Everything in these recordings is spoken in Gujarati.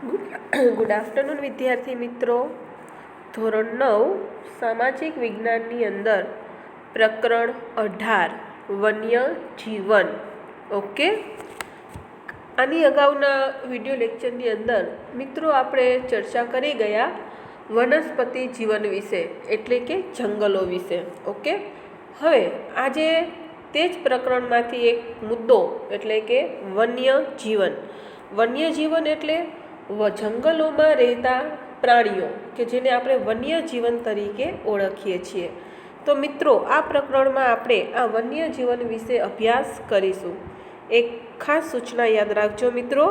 ગુડ આફ્ટરનૂન વિદ્યાર્થી મિત્રો. ધોરણ 9 સામાજિક વિજ્ઞાનની અંદર પ્રકરણ 18 વન્ય જીવન. ઓકે, આની અગાઉના વિડીયો લેક્ચરની અંદર મિત્રો આપણે ચર્ચા કરી ગયા વનસ્પતિ જીવન વિશે, એટલે કે જંગલો વિશે. ઓકે, હવે આજે તે જ પ્રકરણમાંથી એક મુદ્દો એટલે કે વન્ય જીવન. વન્ય જીવન એટલે જંગલોમાં રહેતા પ્રાણીઓ કે જેને આપણે વન્ય જીવન તરીકે ઓળખીએ છીએ. તો મિત્રો, આ પ્રકરણમાં આપણે આ વન્ય જીવન વિશે અભ્યાસ કરીશું. એક ખાસ સૂચના યાદ રાખજો મિત્રો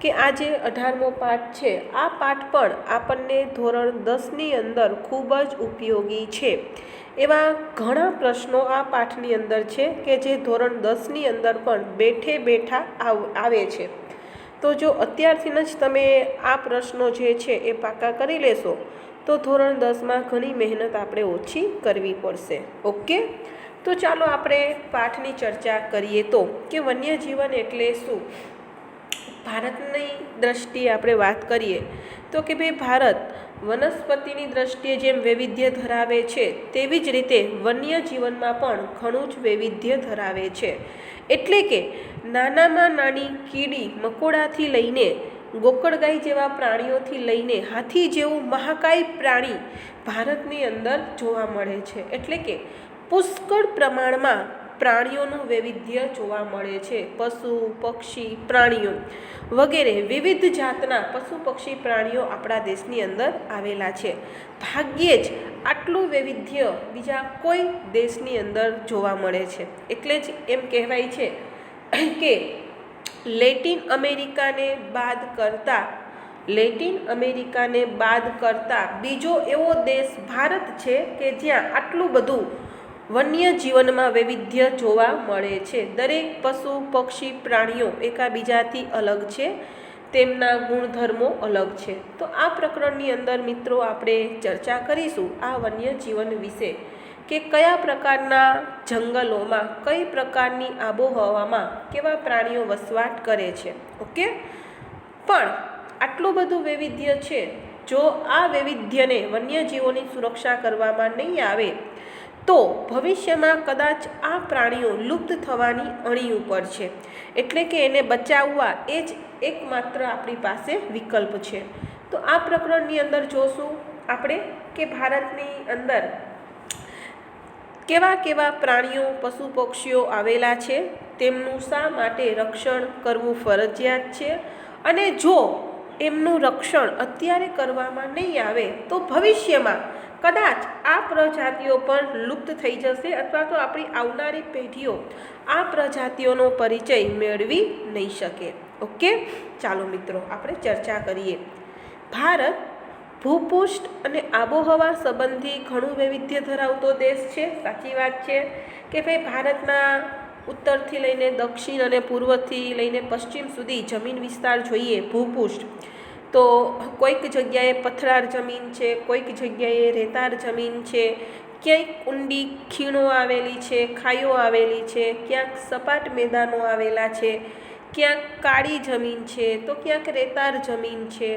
કે આ જે 18મો પાઠ છે, આ પાઠ પણ આપણને ધોરણ 10ની અંદર ખૂબ જ ઉપયોગી છે. એવા ઘણા પ્રશ્નો આ પાઠની અંદર છે કે જે ધોરણ 10ની અંદર પણ બેઠે બેઠા આવે છે. તો જો અત્યારથી જ તમે આ પ્રશ્નો જે છે એ પાકા કરી લેશો તો ધોરણ 10માં ઘણી મહેનત આપણે ઓછી કરવી પડશે. ઓકે, તો ચાલો આપણે પાઠની ચર્ચા કરીએ તો કે વન્યજીવન એટલે શું. ભારતની દ્રષ્ટિએ આપણે વાત કરીએ તો કે ભાઈ, ભારત વનસ્પતિની દ્રષ્ટિએ જેમ વૈવિધ્ય ધરાવે છે તેવી જ રીતે વન્ય જીવનમાં પણ ઘણું જ વૈવિધ્ય ધરાવે છે. એટલે કે નાનામાં નાની કીડી મકોડાથી લઈને ગોકળગાય જેવા પ્રાણીઓથી લઈને હાથી જેવું મહાકાય પ્રાણી ભારતની અંદર જોવા મળે છે. એટલે કે પુષ્કળ પ્રમાણમાં પ્રાણીઓનું વૈવિધ્ય જોવા મળે છે. પશુ, પક્ષી, પ્રાણીઓ વગેરે વિવિધ જાતના પશુ પક્ષી પ્રાણીઓ આપણા દેશની અંદર આવેલા છે. ભાગ્યે જ આટલું વૈવિધ્ય બીજા કોઈ દેશની અંદર જોવા મળે છે. એટલે જ એમ કહેવાય છે કે લેટિન અમેરિકાને બાદ કરતા બીજો એવો દેશ ભારત છે કે જ્યાં આટલું બધું વન્ય જીવનમાં વૈવિધ્ય જોવા મળે છે. દરેક પશુ પક્ષી પ્રાણીઓ એકાબીજાથી અલગ છે, તેમના ગુણધર્મો અલગ છે. તો આ પ્રકરણની અંદર મિત્રો આપણે ચર્ચા કરીશું આ વન્ય જીવન વિશે કે કયા પ્રકારના જંગલોમાં, કઈ પ્રકારની આબોહવામાં કેવા પ્રાણીઓ વસવાટ કરે છે. ઓકે, પણ આટલું બધું વૈવિધ્ય છે, જો આ વૈવિધ્યને વન્યજીવોની સુરક્ષા કરવામાં નહીં આવે તો ભવિષ્યમાં કદાચ આ પ્રાણીઓ લુપ્ત થવાની અણી ઉપર છે. એટલે કે એને બચાવવા એ જ એકમાત્ર આપણી પાસે વિકલ્પ છે. તો આ પ્રકરણની અંદર જોશું આપણે કે ભારતની અંદર કેવા કેવા પ્રાણીઓ, પશુ પક્ષીઓ આવેલા છે, તેમનું શા માટે રક્ષણ કરવું ફરજિયાત છે, અને જો એમનું રક્ષણ અત્યારે કરવામાં નહીં આવે તો ભવિષ્યમાં કદાચ આ પ્રજાતિઓ પણ લુપ્ત થઈ જશે અથવા તો આપણી આવનારી પેઢીઓ આ પ્રજાતિઓનો પરિચય મેળવી નહીં શકે. ઓકે, ચાલો મિત્રો આપણે ચર્ચા કરીએ. ભારત ભૂપૃષ્ઠ અને આબોહવા સંબંધી ઘણું વૈવિધ્ય ધરાવતો દેશ છે. સાચી વાત છે કે ભાઈ, ભારતના ઉત્તરથી લઈને દક્ષિણ અને પૂર્વથી લઈને પશ્ચિમ સુધી જમીન વિસ્તાર જોઈએ ભૂપૃષ્ઠ, તો કોઈક જગ્યાએ પથરાળ જમીન છે, કોઈક જગ્યાએ રેતાળ જમીન છે, ક્યાંક ઊંડી ખીણો આવેલી છે, ખાઈઓ આવેલી છે, ક્યાંક સપાટ મેદાનો આવેલા છે, ક્યાંક કાળી જમીન છે, તો ક્યાંક રેતાળ જમીન છે.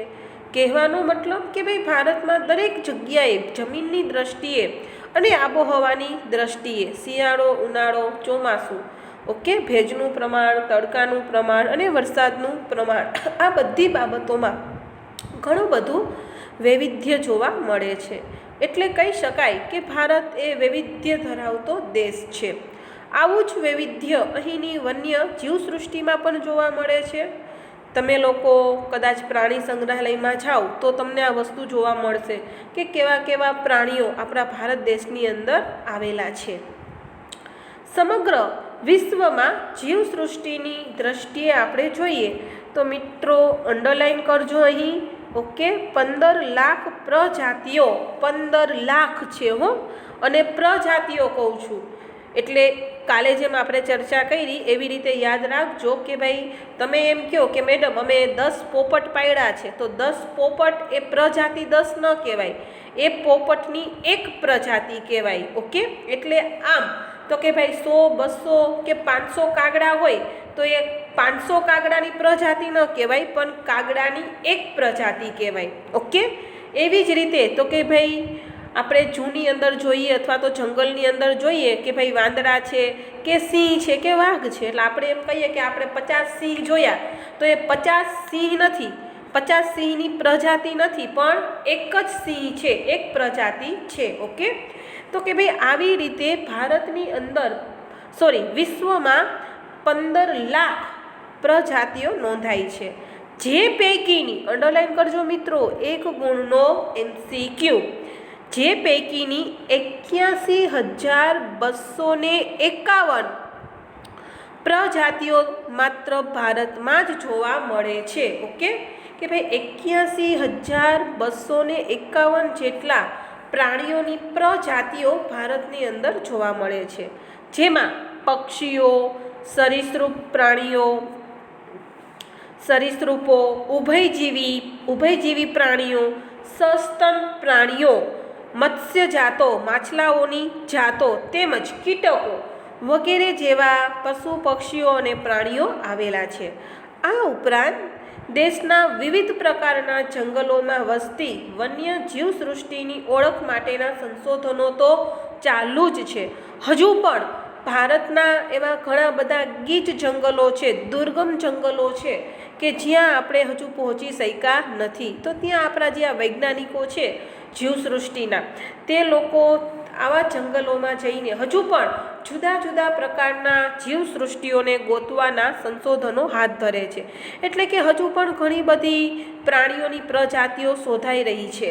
કહેવાનો મતલબ કે ભાઈ, ભારતમાં દરેક જગ્યાએ જમીનની દ્રષ્ટિએ અને આબોહવાની દ્રષ્ટિએ શિયાળો, ઉનાળો, ચોમાસું, ઓકે, ભેજનું પ્રમાણ, તડકાનું પ્રમાણ અને વરસાદનું પ્રમાણ, આ બધી બાબતોમાં ઘણું બધું વૈવિધ્ય જોવા મળે છે. એટલે કહી શકાય કે ભારત એ વૈવિધ્ય ધરાવતો દેશ છે. આવું જ વૈવિધ્ય અહીંની વન્ય જીવસૃષ્ટિમાં પણ જોવા મળે છે. તમે લોકો કદાચ પ્રાણી સંગ્રહાલયમાં જાઓ તો તમને આ વસ્તુ જોવા મળશે કે કેવા કેવા પ્રાણીઓ આપણા ભારત દેશની અંદર આવેલા છે. સમગ્ર વિશ્વમાં જીવસૃષ્ટિની દ્રષ્ટિએ આપણે જોઈએ તો મિત્રો અંડરલાઈન કરજો અહીં. ઓકે, 15 લાખ પ્રજાતિઓ, 15 લાખ છે હો, અને પ્રજાતિઓ કહું છું એટલે કાલે જેમ આપણે ચર્ચા કરી એવી રીતે યાદ રાખજો કે ભાઈ, તમે એમ કહો કે મેડમ અમે 10 પોપટ પાળ્યા છે, તો 10 પોપટ એ પ્રજાતિ 10 ન કહેવાય, એ પોપટની એક પ્રજાતિ કહેવાય. ઓકે, એટલે આમ તો કે ભાઈ 100, 200 કે 500 કાગડા હોય તો એ 500 કાગડાની પ્રજાતિ ન કહેવાય, પણ કાગડાની એક પ્રજાતિ કહેવાય. ઓકે, એવી જ રીતે તો કે ભાઈ આપણે ઝૂની અંદર જોઈએ અથવા તો જંગલની અંદર જોઈએ કે ભાઈ વાંદરા છે કે સિંહ છે કે વાઘ છે, એટલે આપણે એમ કહીએ કે આપણે 50 સિંહ જોયા, તો એ 50 સિંહ નથી, 50 સિંહની પ્રજાતિ નથી, પણ એક જ સિંહ છે, એક પ્રજાતિ છે. ઓકે, તો કે ભાઈ આવી રીતે ભારતની અંદર વિશ્વમાં 15 લાખ પ્રજાતિઓ નોંધાઈ છે. જે પૈકીની અંડરલાઈન કરજો મિત્રો, 1 ગુણનો MCQ, જે પૈકીની 81,251 પ્રજાતિઓ માત્ર ભારતમાં જ જોવા મળે છે. ઓકે, કે ભાઈ 81,251 જેટલા પ્રાણીઓની પ્રજાતિઓ ભારતની અંદર જોવા મળે છે, જેમાં પક્ષીઓ, સરીસૃપ પ્રાણીઓ, સરીસૃપો, ઉભયજીવી પ્રાણીઓ, સસ્તન પ્રાણીઓ, મત્સ્ય જાતો, માછલાઓની જાતો તેમજ કીટકો વગેરે જેવા પશુ પક્ષીઓ અને પ્રાણીઓ આવેલા છે. આ ઉપરાંત દેશના વિવિધ પ્રકારના જંગલોમાં વસતી વન્ય જીવસૃષ્ટિની ઓળખ માટેના સંશોધનો તો ચાલુ જ છે. હજુ પણ ભારતના એવા ઘણા બધા ગીચ જંગલો છે, દુર્ગમ જંગલો છે કે જ્યાં આપણે હજુ પહોંચી શક્યા નથી. તો ત્યાં આપણા જે આ વૈજ્ઞાનિકો છે જીવસૃષ્ટિના, તે લોકો આવા જંગલોમાં જઈને હજુ પણ જુદા જુદા પ્રકારના જીવસૃષ્ટિઓને ગોતવાના સંશોધનો હાથ ધરે છે. એટલે કે હજુ પણ ઘણી બધી પ્રાણીઓની પ્રજાતિઓ શોધાઈ રહી છે.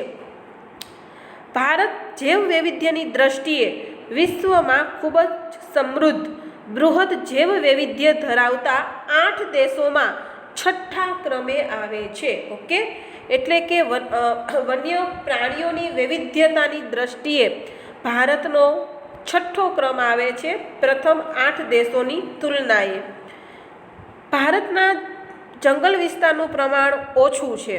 ભારત જૈવ વૈવિધ્યની દ્રષ્ટિએ વિશ્વમાં ખૂબ જ સમૃદ્ધ બૃહદ જૈવ વૈવિધ્ય ધરાવતા 8 દેશોમાં 6ઠા ક્રમે આવે છે. ઓકે, એટલે કે વન્ય પ્રાણીઓની વૈવિધ્યતાની દ્રષ્ટિએ ભારતનો 6ઠ્ઠો ક્રમ આવે છે, પ્રથમ 8 દેશોની તુલનાએ. ભારતના જંગલ વિસ્તારનું પ્રમાણ ઓછું છે,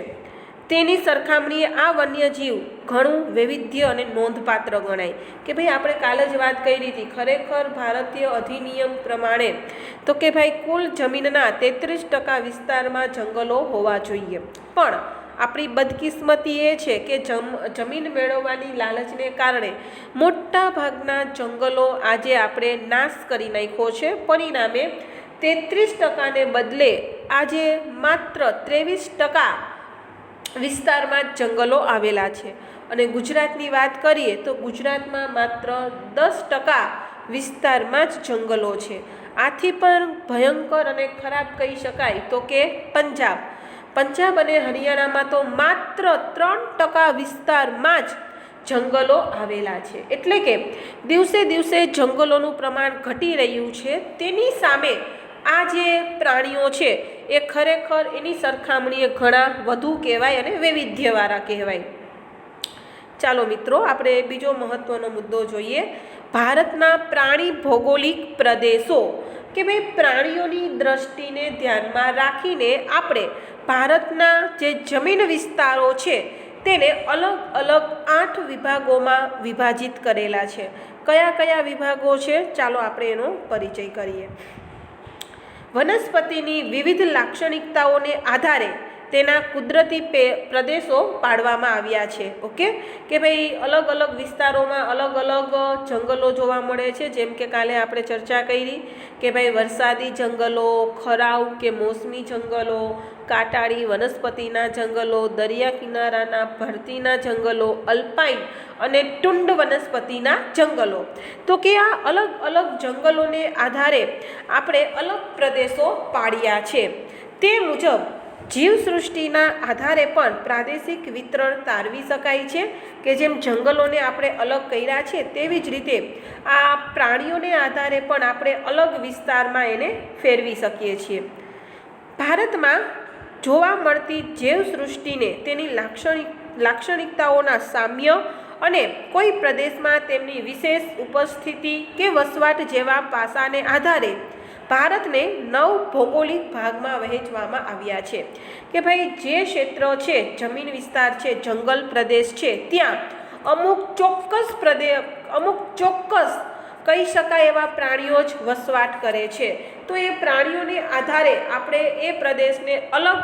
તેની સરખામણીએ આ વન્યજીવ ઘણું વૈવિધ્ય અને નોંધપાત્ર ગણાય. કે ભાઈ આપણે કાલે જ વાત કરી હતી, ખરેખર ભારતીય અધિનિયમ પ્રમાણે તો કે ભાઈ કુલ જમીનના 33% વિસ્તારમાં જંગલો હોવા જોઈએ, પણ આપણી બદકિસ્મતી એ છે કે જમીન મેળવવાની લાલચને કારણે મોટા ભાગના જંગલો આજે આપણે નાશ કરી નાખ્યો છે. પરિણામે 33%ને બદલે આજે માત્ર 23% વિસ્તારમાં જ જંગલો આવેલા છે. અને ગુજરાતની વાત કરીએ તો ગુજરાતમાં માત્ર 10% વિસ્તારમાં જ જંગલો છે. આથી પણ ભયંકર અને ખરાબ કહી શકાય તો કે પંજાબ અને હરિયાણામાં તો માત્ર 3% વિસ્તારમાં જ જંગલો આવેલા છે. એટલે કે દિવસે દિવસે જંગલોનું પ્રમાણ ઘટી રહ્યું છે. તેની સામે આ જે પ્રાણીઓ છે એ ખરેખર એની સરખામણીએ ઘણા વધુ કહેવાય અને વૈવિધ્યવાળા કહેવાય. ચાલો મિત્રો, આપણે બીજો મહત્વનો મુદ્દો જોઈએ. ભારતના પ્રાણી ભૌગોલિક પ્રદેશો. કે ભાઈ પ્રાણીઓની દ્રષ્ટિને ધ્યાનમાં રાખીને આપણે ભારતના જે જમીન વિસ્તારો છે તેને અલગ અલગ 8 વિભાગોમાં વિભાજિત કરેલા છે. કયા કયા વિભાગો છે, ચાલો આપણે એનો પરિચય કરીએ. વનસ્પતિની વિવિધ લાક્ષણિકતાઓને આધારે તેના કુદરતી પ્રદેશો પાડવામાં આવ્યા છે. ઓકે, કે ભાઈ અલગ અલગ વિસ્તારોમાં અલગ અલગ જંગલો જોવા મળે છે. જેમ કે કાલે આપણે ચર્ચા કરી કે ભાઈ વરસાદી જંગલો, ખરાઉ કે મોસમી જંગલો, કાંટાળી વનસ્પતિના જંગલો, દરિયા કિનારાના ભરતીના જંગલો, અલ્પાઇન અને ટુંડ વનસ્પતિના જંગલો. તો કે આ અલગ અલગ જંગલોને આધારે આપણે અલગ પ્રદેશો પાડ્યા છે. તે મુજબ જીવસૃષ્ટિના આધારે પણ પ્રાદેશિક વિતરણ તારવી શકાય છે. કે જેમ જંગલોને આપણે અલગ કર્યા છે તેવી જ રીતે આ પ્રાણીઓને આધારે પણ આપણે અલગ વિસ્તારમાં એને ફેરવી શકીએ છીએ. ભારતમાં જોવા મળતી જીવસૃષ્ટિને તેની લાક્ષણિકતાઓના સામ્ય અને કોઈ પ્રદેશમાં તેમની વિશેષ ઉપસ્થિતિ કે વસવાટ જેવા પાસાને આધારે ભારતને 9 ભૌગોલિક ભાગમાં વહેંચવામાં આવ્યા છે. કે ભાઈ જે ક્ષેત્ર છે, જમીન વિસ્તાર છે, જંગલ પ્રદેશ છે, ત્યાં અમુક ચોક્કસ કહી શકાય એવા પ્રાણીઓ જ વસવાટ કરે છે. તો એ પ્રાણીઓને આધારે આપણે એ પ્રદેશને અલગ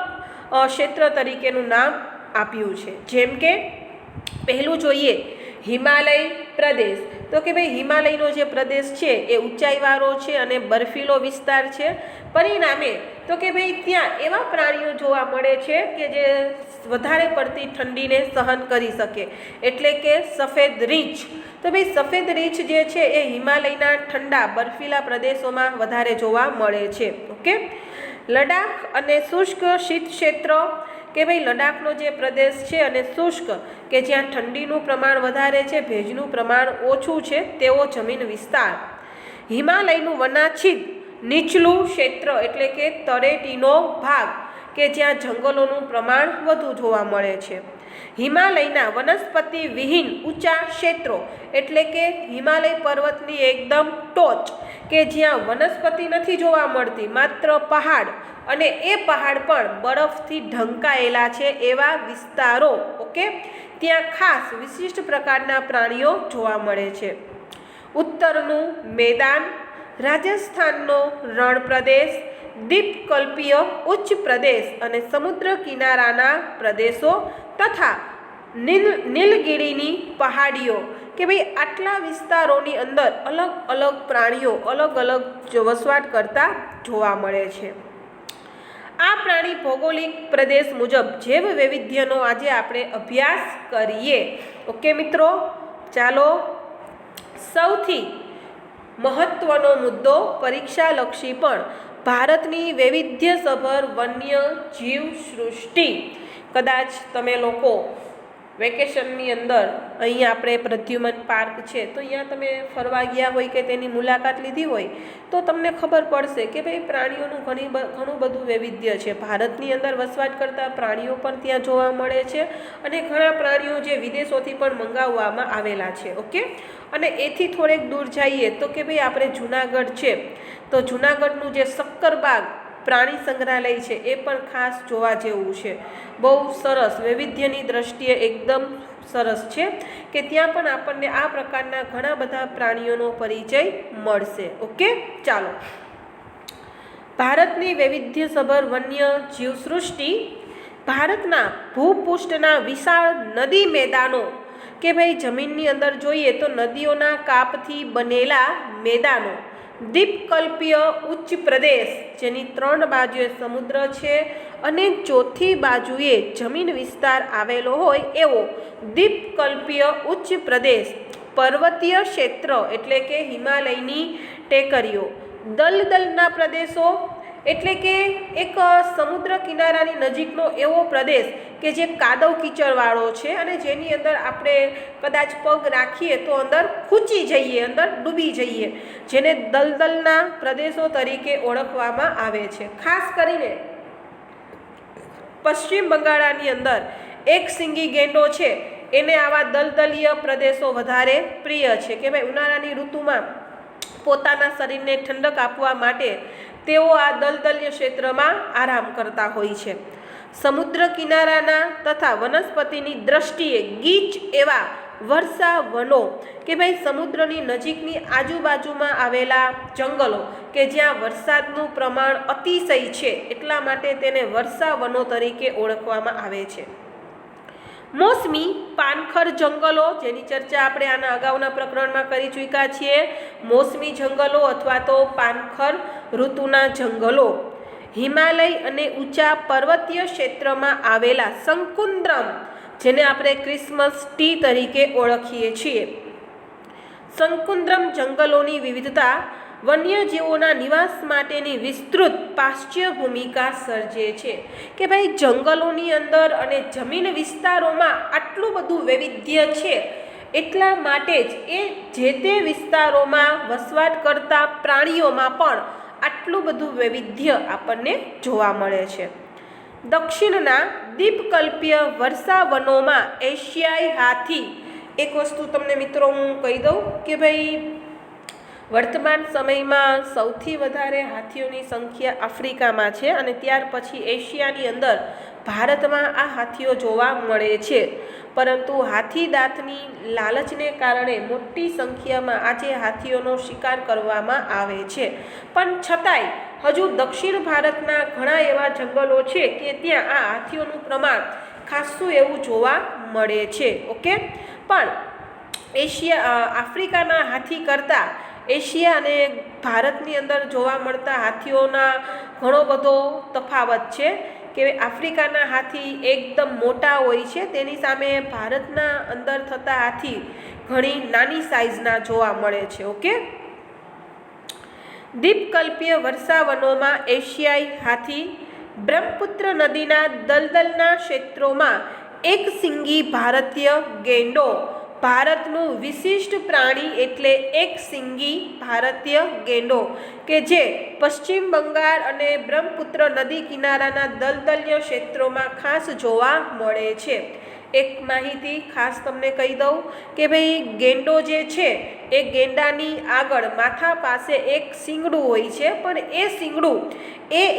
ક્ષેત્ર તરીકેનું નામ આપ્યું છે. જેમ કે પહેલું જોઈએ હિમાલય પ્રદેશ. તો કે ભાઈ હિમાલયનો જે પ્રદેશ છે એ ઊંચાઈવાળો છે અને બર્ફીલો વિસ્તાર છે. પરિણામે તો કે ભાઈ ત્યાં એવા પ્રાણીઓ જોવા મળે છે કે જે વધારે પડતી ઠંડીને સહન કરી શકે, એટલે કે સફેદ રીંછ. તો ભાઈ સફેદ રીંછ જે છે એ હિમાલયના ઠંડા બર્ફીલા પ્રદેશોમાં વધારે જોવા મળે છે. ઓકે. લડાખ અને શુષ્ક શીત ક્ષેત્ર, કે ભાઈ લડાખનો જે પ્રદેશ છે અને શુષ્ક કે જ્યાં ઠંડીનું પ્રમાણ વધારે છે, ભેજનું પ્રમાણ ઓછું છે તેવો જમીન વિસ્તાર. હિમાલયનું વનાછિદ નીચલું ક્ષેત્ર એટલે કે તળેટીનો ભાગ કે જ્યાં જંગલોનું પ્રમાણ વધુ જોવા મળે છે. હિમાલયના વનસ્પતિ વિહીન ઊંચા ક્ષેત્રો એટલે કે હિમાલય પર્વતની એકદમ ટોચ કે જ્યાં વનસ્પતિ નથી જોવા મળતી, માત્ર પહાડ, અને એ પહાડ પણ બરફથી ઢંકાયેલા છે એવા વિસ્તારો. ઓકે. ત્યાં ખાસ વિશિષ્ટ પ્રકારના પ્રાણીઓ જોવા મળે છે. ઉત્તરનું મેદાન, રાજસ્થાનનો રણ પ્રદેશ, દ્વીપકલ્પીય ઉચ્ચ પ્રદેશ અને સમુદ્ર કિનારાના પ્રદેશો તથા નીલગિરીની પહાડીઓ, કે ભાઈ આટલા વિસ્તારોની અંદર અલગ અલગ પ્રાણીઓ અલગ અલગ વસવાટ કરતા જોવા મળે છે. આ પ્રાણી ભૌગોલિક પ્રદેશ મુજબ જૈવ વૈવિધ્યનો આજે આપણે અભ્યાસ કરીએ. ઓકે મિત્રો, ચાલો સૌથી મહત્વનો મુદ્દો પરીક્ષાલક્ષી પણ ભારતની વૈવિધ્યસભર વન્ય જીવ સૃષ્ટિ. કદાચ તમે લોકો વેકેશનની અંદર અહીંયા આપણે પ્રદ્યુમન પાર્ક છે તો અહીંયા તમે ફરવા ગયા હોય કે તેની મુલાકાત લીધી હોય તો તમને ખબર પડશે કે ભાઈ પ્રાણીઓનું ઘણું બધું વૈવિધ્ય છે. ભારતની અંદર વસવાટ કરતા પ્રાણીઓ પણ ત્યાં જોવા મળે છે અને ઘણા પ્રાણીઓ જે વિદેશોથી પણ મંગાવવામાં આવેલા છે. ઓકે. અને એથી થોડેક દૂર જઈએ તો કે ભાઈ આપણે જુનાગઢ છે તો જુનાગઢનું જે સક્કરબાગ પ્રાણી સંગ્રહાલય છે એ પણ ખાસ જોવા જેવું છે. બહુ સરસ, વૈવિધ્યની દ્રષ્ટિએ એકદમ સરસ છે કે ત્યાં પણ આપણને આ પ્રકારના ઘણા બધા પ્રાણીઓનો પરિચય મળશે. ઓકે. ચાલો, ભારતની વૈવિધ્યસભર વન્ય જીવસૃષ્ટિ. ભારતના ભૂપૃષ્ઠના વિશાળ નદી મેદાનો, કે ભાઈ જમીનની અંદર જોઈએ તો નદીઓના કાપથી બનેલા મેદાનો, દ્વીપકલ્પીય ઉચ્ચ પ્રદેશ જેની 3 બાજુએ સમુદ્ર છે અને ચોથી બાજુએ જમીન વિસ્તાર આવેલો હોય એવો દ્વીપકલ્પીય ઉચ્ચ પ્રદેશ, પર્વતીય ક્ષેત્ર એટલે કે હિમાલયની ટેકરીઓ, દલદલના પ્રદેશો એટલે કે એક સમુદ્ર કિનારાની નજીકનો એવો પ્રદેશ કે જે કાદવ કીચડવાળો છે અને જેની અંદર આપણે કદાચ પગ રાખીએ તો અંદર ખૂંચી જઈએ, અંદર ડૂબી જઈએ, જેને દલદલના પ્રદેશો તરીકે ઓળખવામાં આવે છે. ખાસ કરીને પશ્ચિમ બંગાળની અંદર એક સિંગી ગેંડો છે એને આવા દલદલીય પ્રદેશો વધારે પ્રિય છે કે ભાઈ ઉનાળાની ઋતુમાં પોતાના શરીરને ઠંડક આપવા માટે તેઓ આ દલદલીય ક્ષેત્રમાં આરામ કરતા હોય છે. સમુદ્ર કિનારાના તથા વનસ્પતિની દ્રષ્ટિએ ગીચ એવા વર્ષા વનો, કે ભાઈ સમુદ્રની નજીકની આજુબાજુમાં આવેલા જંગલો કે જ્યાં વરસાદનું પ્રમાણ અતિશય છે એટલા માટે તેને વર્ષા વનો તરીકે ઓળખવામાં આવે છે. મોસમી પાનખર જંગલો, જેની ચર્ચા આપણે આના અગાઉના પ્રકરણમાં કરી ચૂક્યા છીએ. મોસમી જંગલો અથવા તો પાનખર ઋતુના જંગલો, હિમાલય અને ઊંચા પર્વતીય ક્ષેત્રમાં આવેલા શંકુદ્રમ, જેને આપણે ક્રિસમસ ટી તરીકે ઓળખીએ છીએ. શંકુદ્રમ જંગલોની વિવિધતા વન્યજીવોના નિવાસ માટેની વિસ્તૃત પાશ્ચ્ય ભૂમિકા સર્જે છે. કે ભાઈ જંગલોની અંદર અને જમીન વિસ્તારોમાં આટલું બધું વૈવિધ્ય છે એટલા માટે જ જે તે વિસ્તારોમાં વસવાટ કરતા પ્રાણીઓમાં પણ આટલું બધું વૈવિધ્ય આપણને જોવા મળે છે. દક્ષિણના દ્વીપકલ્પીય વર્ષા વનોમાં એશિયાઈ હાથી, એક વસ્તુ તમને મિત્રો હું કહી દઉં કે ભાઈ વર્તમાન સમયમાં સૌથી વધારે હાથીઓની સંખ્યા આફ્રિકામાં છે અને ત્યાર પછી એશિયાની અંદર ભારતમાં આ હાથીઓ જોવા મળે છે. પરંતુ હાથી દાંતની લાલચને કારણે મોટી સંખ્યામાં આજે હાથીઓનો શિકાર કરવામાં આવે છે. પણ છતાંય હજુ દક્ષિણ ભારતના ઘણા એવા જંગલો છે કે ત્યાં આ હાથીઓનું પ્રમાણ ખાસું એવું જોવા મળે છે. ઓકે, પણ આફ્રિકાના હાથી કરતાં એશિયા અને ભારતની અંદર જોવા મળતા હાથીઓના ઘણો બધો તફાવત છે કે આફ્રિકાના હાથી એકદમ મોટા હોય છે, તેની સામે ભારતના અંદર થતા હાથી ઘણી નાની સાઇઝના જોવા મળે છે. ઓકે, દ્વીપકલ્પીય વર્ષાવનોમાં એશિયાઈ હાથી બ્રહ્મપુત્ર નદીના દલદલના ક્ષેત્રોમાં એક સિંગી ભારતીય ગેંડો ભારતનું વિશિષ્ટ પ્રાણી એટલે એક સિંગી ભારતીય ગેંડો કે જે પશ્ચિમ બંગાળ અને બ્રહ્મપુત્ર નદી કિનારાના દલદલીય ક્ષેત્રોમાં ખાસ જોવા મળે છે. એક માહિતી ખાસ તમને કહી દઉં કે ભાઈ ગેંડો જે છે એ ગેંડાની આગળ માથા પાસે એક શીંગડું હોય છે, પણ એ શીંગડું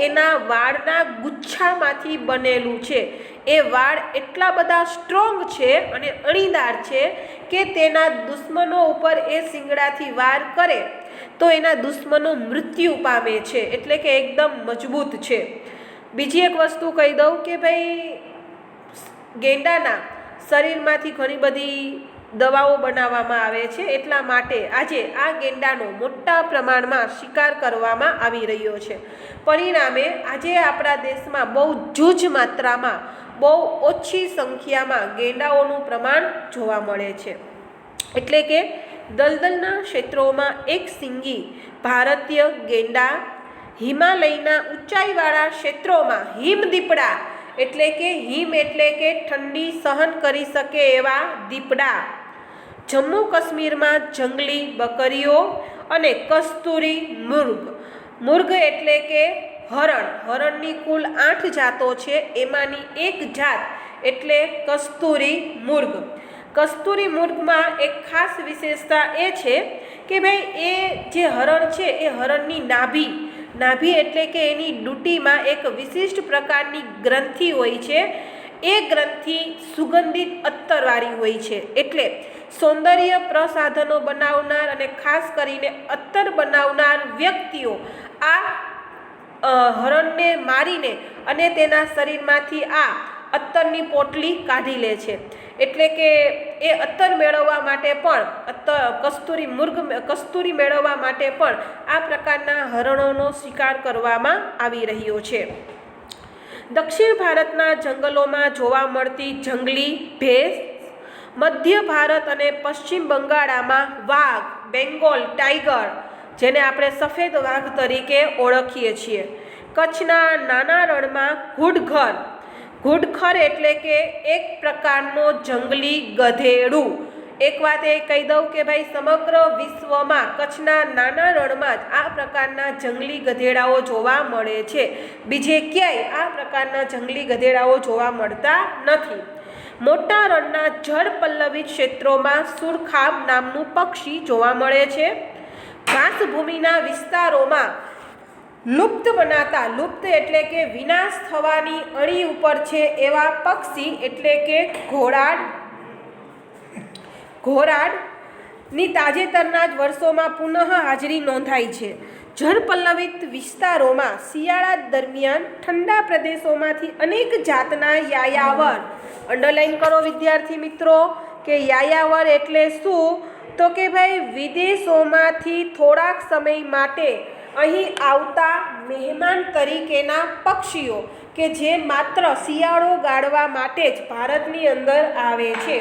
એના વાળના ગુચ્છામાંથી બનેલું છે. એ વાળ એટલા બધા સ્ટ્રોંગ છે અને અણીદાર છે કે તેના દુશ્મનો ઉપર એ શીંગડાથી વાર કરે તો એના દુશ્મનો મૃત્યુ પામે છે, એટલે કે એકદમ મજબૂત છે. બીજી એક વસ્તુ કહી દઉં કે ભાઈ ગેંડાના શરીરમાંથી ઘણી બધી દવાઓ બનાવવામાં આવે છે, એટલા માટે આજે આ ગેંડાનો મોટા પ્રમાણમાં શિકાર કરવામાં આવી રહ્યો છે. પરિણામે આજે આપણા દેશમાં બહુ જૂજ માત્રામાં, બહુ ઓછી સંખ્યામાં ગેંડાઓનું પ્રમાણ જોવા મળે છે. એટલે કે દલદલના ક્ષેત્રોમાં એક સિંગી ભારતીય ગેંડા, હિમાલયના ઊંચાઈવાળા ક્ષેત્રોમાં હિમદીપડા એટલે કે હિમ એટલે કે ઠંડી સહન કરી શકે એવા દીપડા, જમ્મુ કાશ્મીરમાં જંગલી બકરીઓ અને કસ્તુરી મુર્ગ એટલે કે હરણની કુલ 8 જાતો છે, એમાંની એક જાત એટલે કસ્તુરી મુર્ગ. કસ્તુરી મુર્ગમાં એક ખાસ વિશેષતા એ છે કે ભાઈ એ જે હરણ છે એ હરણની નાભી એટલે કે એની ડૂટીમાં એક વિશિષ્ટ પ્રકારની ગ્રંથિ હોય છે. એ ગ્રંથિ સુગંધિત અત્તરવાળી હોય છે, એટલે સૌંદર્ય પ્રસાધનો બનાવનાર અને ખાસ કરીને અત્તર બનાવનાર વ્યક્તિઓ આ હરણને મારીને અને તેના શરીરમાંથી આ અત્તરની પોટલી કાઢી લે છે. એટલે કે એ અત્તર મેળવવા માટે પણ કસ્તુરી મેળવવા માટે પણ આ પ્રકારના હરણોનો શિકાર કરવામાં આવી રહ્યો છે. દક્ષિણ ભારતના જંગલોમાં જોવા મળતી જંગલી ભેંસ, મધ્ય ભારત અને પશ્ચિમ બંગાળમાં વાઘ, બેંગોલ ટાઈગર જેને આપણે સફેદ વાઘ તરીકે ઓળખીએ છીએ, કચ્છના નાના રણમાં ઘુડખર એટલે કે એક પ્રકારનો જંગલી ગધેડું. એક વાત એ કહી દઉં કે ભાઈ સમગ્ર વિશ્વમાં કચ્છના નાના રણમાં જ આ પ્રકારના જંગલી ગધેડાઓ જોવા મળે છે. બીજે ક્યાંય આ પ્રકારના જંગલી ગધેડાઓ જોવા મળતા નથી. મોટા રણના જળ પલ્લવિત ક્ષેત્રોમાં સુરખાબ નામનું પક્ષી જોવા મળે છે. ઘાસભૂમિના વિસ્તારોમાં લુપ્ત એટલે કે વિનાશ થવાની અણી ઉપર છે એવા પક્ષી એટલે કે ઘોરાડની તાજેતરના જ વર્ષોમાં પુનઃ હાજરી નોંધાઈ છે. જળપલ્લવિત વિસ્તારોમાં શિયાળા દરમિયાન ઠંડા પ્રદેશોમાંથી અનેક જાતના યાયાવર, અંડરલાઈન કરો વિદ્યાર્થી મિત્રો કે યાયાવર એટલે શું, તો કે ભાઈ વિદેશોમાંથી થોડાક સમય માટે અહીં આવતા મહેમાન તરીકેના પક્ષીઓ કે જે માત્ર શિયાળો ગાળવા માટે જ ભારતની અંદર આવે છે.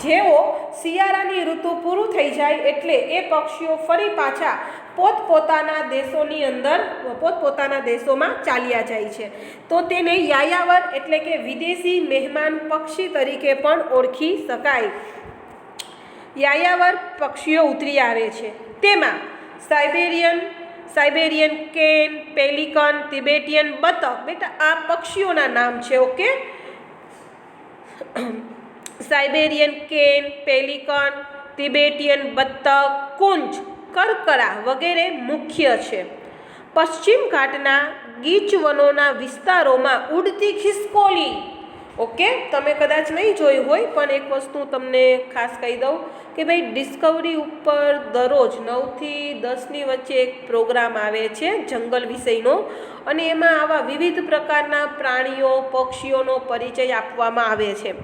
જેઓ શિયાળાની ઋતુ પૂરું થઈ જાય એટલે એ પક્ષીઓ ફરી પાછા પોતપોતાના દેશોમાં ચાલ્યા જાય છે. તો તેને યાયાવર એટલે કે વિદેશી મહેમાન પક્ષી તરીકે પણ ઓળખી શકાય. યાયાવર પક્ષીઓ ઉતરી આવે છે, તેમાં સાઇબેરિયન કેન, પેલિકન, તિબેટિયન બતક, બેટા આ પક્ષીઓના નામ છે. Okay, Siberian can, pelican, Tibetan બતક, કુંજ, કરકરા વગેરે મુખ્ય છે. પશ્ચિમ ઘાટના ગીચ વનોના વિસ્તારોમાં ઉડતી ખિસકોલી ઓકે, તમે કદાચ નહીં જોયું હોય પણ એક વસ્તુ તમને ખાસ કહી દઉં કે ભાઈ ડિસ્કવરી ઉપર દરરોજ 9 થી 10ની વચ્ચે એક પ્રોગ્રામ આવે છે જંગલ વિષયનો, અને એમાં આવા વિવિધ પ્રકારના પ્રાણીઓ પક્ષીઓનો પરિચય આપવામાં આવે છે.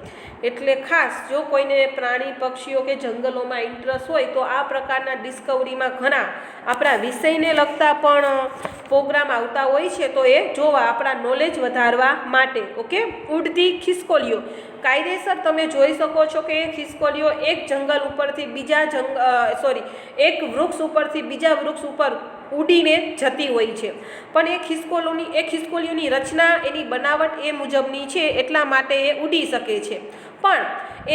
એટલે ખાસ જો કોઈને પ્રાણી પક્ષીઓ કે જંગલોમાં ઇન્ટરેસ્ટ હોય તો આ પ્રકારના ડિસ્કવરીમાં ઘણા આપણા વિષયને લગતા પણ પ્રોગ્રામ આવતા હોય છે, તો એ જોવા આપણા નોલેજ વધારવા માટે. ઓકે, ઉડતી ખિસકોલીઓ કાયદેસર તમે જોઈ શકો છો કે એ ખિસકોલીઓ એક જંગલ ઉપરથી બીજા એક વૃક્ષ ઉપરથી બીજા વૃક્ષ ઉપર ઉડીને જતી હોય છે, પણ એ ખિસકોલીઓની રચના એની બનાવટ એ મુજબની છે એટલા માટે એ ઉડી શકે છે, પણ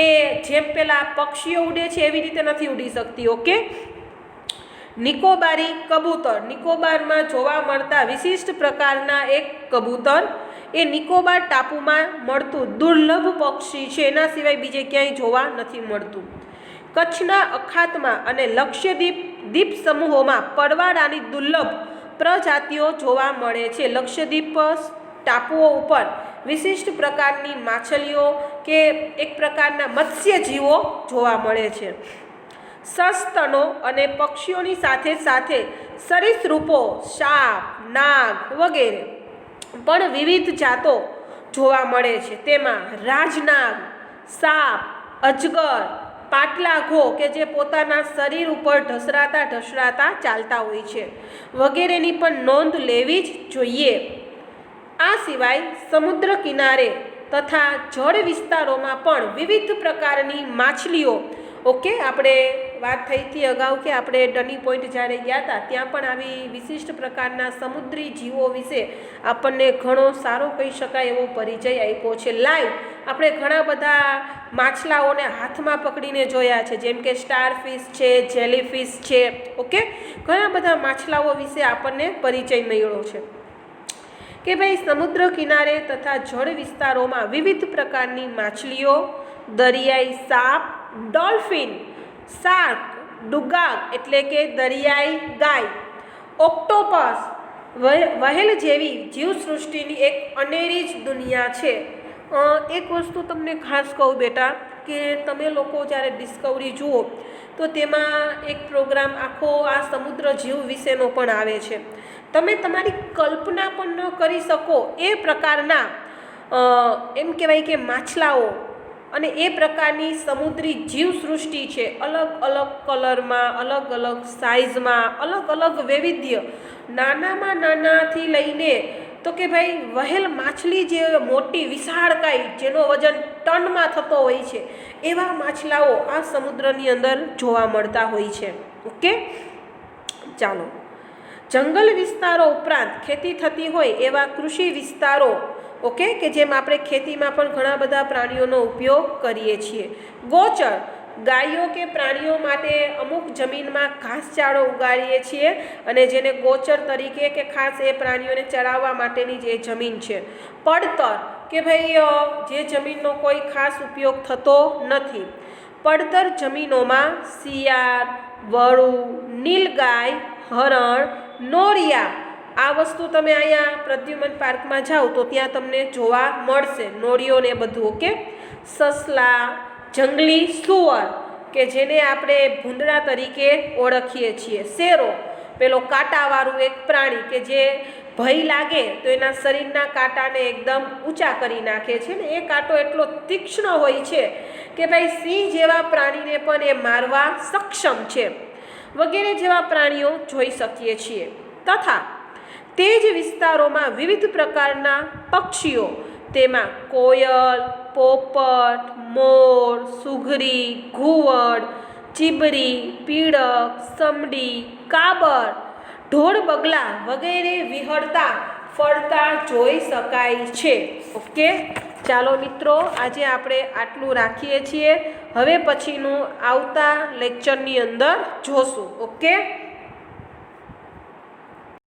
એ જેમ પેલા પક્ષીઓ ઉડે છે એવી રીતે નથી ઉડી શકતી. ઓકે, નિકોબારી કબૂતર નિકોબારમાં જોવા મળતા વિશિષ્ટ પ્રકારના એક કબૂતર, એ નિકોબાર ટાપુમાં મળતું દુર્લભ પક્ષી છે, એના સિવાય બીજે ક્યાંય જોવા નથી મળતું. કચ્છના અખાતમાં અને લક્ષદ્વીપ દ્વીપ સમૂહોમાં પરવાળાની દુર્લભ પ્રજાતિઓ જોવા મળે છે. લક્ષદ્વીપ ટાપુઓ ઉપર વિશિષ્ટ પ્રકારની માછલીઓ કે એક પ્રકારના મત્સ્યજીવો જોવા મળે છે. સસ્તનો અને પક્ષીઓની સાથે સાથે સરીસૃપો, સાપ, નાગ વગેરે પણ વિવિધ જાતો જોવા મળે છે. તેમાં રાજનાગ, સાપ, અજગર, પાટલા ઘો કે જે પોતાના શરીર ઉપર ઢસડાતા ચાલતા હોય છે વગેરેની પણ નોંધ લેવી જ જોઈએ. આ સિવાય સમુદ્ર કિનારે તથા જળ વિસ્તારોમાં પણ વિવિધ પ્રકારની માછલીઓ, ઓકે, આપણે વાત થઈ હતી અગાઉ કે આપણે ડની પોઈન્ટ જ્યારે ગયા હતા ત્યાં પણ આવી વિશિષ્ટ પ્રકારના સમુદ્રી જીવો વિશે આપણને ઘણો સારો કહી શકાય એવો પરિચય આપ્યો છે. લાઈવ આપણે ઘણા બધા માછલાઓને હાથમાં પકડીને જોયા છે, જેમ કે સ્ટારફિશ છે, જેલીફિશ છે. ઓકે, ઘણા બધા માછલાઓ વિશે આપણને પરિચય મળ્યો છે કે ભાઈ સમુદ્ર કિનારે તથા જળ વિસ્તારોમાં વિવિધ પ્રકારની માછલીઓ, દરિયાઈ સાપ, ડોલ્ફિન, શાર્ક, ડુગાગ એટલે કે દરિયાઈ ગાય, ઓક્ટોપસ, વહેલ જેવી જીવસૃષ્ટિની એક અનેરી જ દુનિયા છે. એક વસ્તુ તમને ખાસ કહું બેટા કે તમે લોકો જ્યારે ડિસ્કવરી જુઓ તો તેમાં એક પ્રોગ્રામ આખો આ સમુદ્ર જીવ વિશેનો પણ આવે છે. તમે તમારી કલ્પના પણ ન કરી શકો એ પ્રકારના એમ કહેવાય કે માછલાઓ અને એ પ્રકારની સમુદ્રી જીવસૃષ્ટિ છે. અલગ અલગ કલરમાં, અલગ અલગ સાઇઝમાં, અલગ અલગ વૈવિધ્ય, નાનામાં નાનાથી લઈને તો કે ભાઈ વહેલ માછલી જે મોટી વિશાળકાય જેનો વજન ટનમાં થતો હોય છે એવા માછલાઓ આ સમુદ્રની અંદર જોવા મળતા હોય છે. ઓકે, ચાલો, જંગલ વિસ્તારો ઉપરાંત ખેતી થતી હોય એવા કૃષિ વિસ્તારો, ઓકે, કે જેમ આપણે ખેતીમાં પણ ઘણા બધા પ્રાણીઓનો ઉપયોગ કરીએ છીએ. ગોચર ગાયો કે પ્રાણીઓ માટે અમુક જમીનમાં ઘાસચારો ઉગાડીએ છીએ અને જેને ગોચર તરીકે કે ખાસ એ પ્રાણીઓને ચરાવવા માટેની જે જમીન છે. પડતર કે ભાઈ જે જમીનનો કોઈ ખાસ ઉપયોગ થતો નથી. પડતર જમીનોમાં શિયાળ, વરુ, નીલગાય, હરણ, નોરિયા, આ વસ્તુ તમે અહીંયા પ્રદ્યુમન પાર્કમાં જાઓ તો ત્યાં તમને જોવા મળશે, નોળીઓ ને બધું. ઓકે, સસલા, જંગલી સુઅર કે જેને આપણે ભૂંડડા તરીકે ઓળખીએ છીએ. શેરો, પેલો કાંટાવાળું એક પ્રાણી કે જે ભય લાગે તો એના શરીરના કાંટાને એકદમ ઊંચા કરી નાખે છે ને એ કાંટો એટલો તીક્ષ્ણ હોય છે કે ભાઈ સિંહ જેવા પ્રાણીને પણ એ મારવા સક્ષમ છે, વગેરે જેવા પ્રાણીઓ જોઈ શકીએ છીએ. તથા તે જ વિસ્તારોમાં વિવિધ પ્રકારના પક્ષીઓ, તેમાં કોયલ, પોપટ, મોર, સુઘરી, ઘુવડ, ચીબરી, પીળક, સમડી, કાબર, ઢોળ બગલા વગેરે વિહળતા ફરતા જોઈ શકાય છે. ઓકે, ચાલો મિત્રો, આજે આપણે આટલું રાખીએ છીએ. હવે પછીનું આવતા લેક્ચરની અંદર જોશું. ઓકે.